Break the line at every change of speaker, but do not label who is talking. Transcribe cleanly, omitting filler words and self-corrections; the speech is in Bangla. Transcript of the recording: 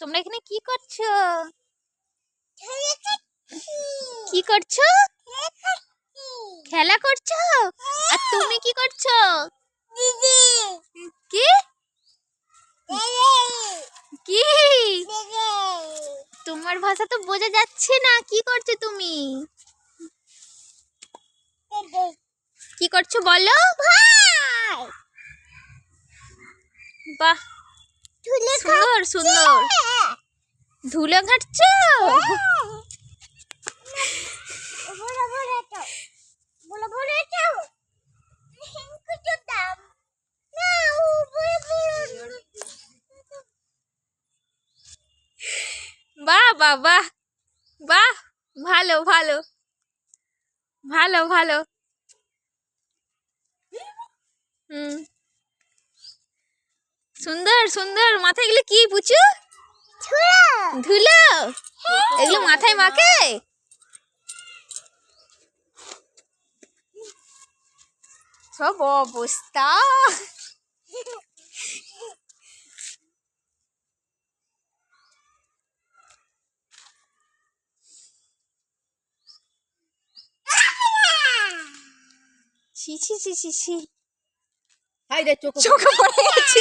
তোমরা এখানে কি করছো? কি করছো? খেলা করছো? আর তুমি কি করছো? কি কি তোমার ভাষা তো বোঝা যাচ্ছে না। কি করছো তুমি? কি করছো বলো? বাহ, সুন্দর সুন্দর। ধুলো ঘাটছো? বাহ বাহ বাহ বাহ, ভালো ভালো ভালো ভালো। হুম, সুন্দর সুন্দর। মাথায় এগুলো কি পুচু? ধুলো। এগুলো মাথায় মাখে? সব অবস্থা। ছি ছি ছি ছি ছি, চোখে পড়ে গেছে।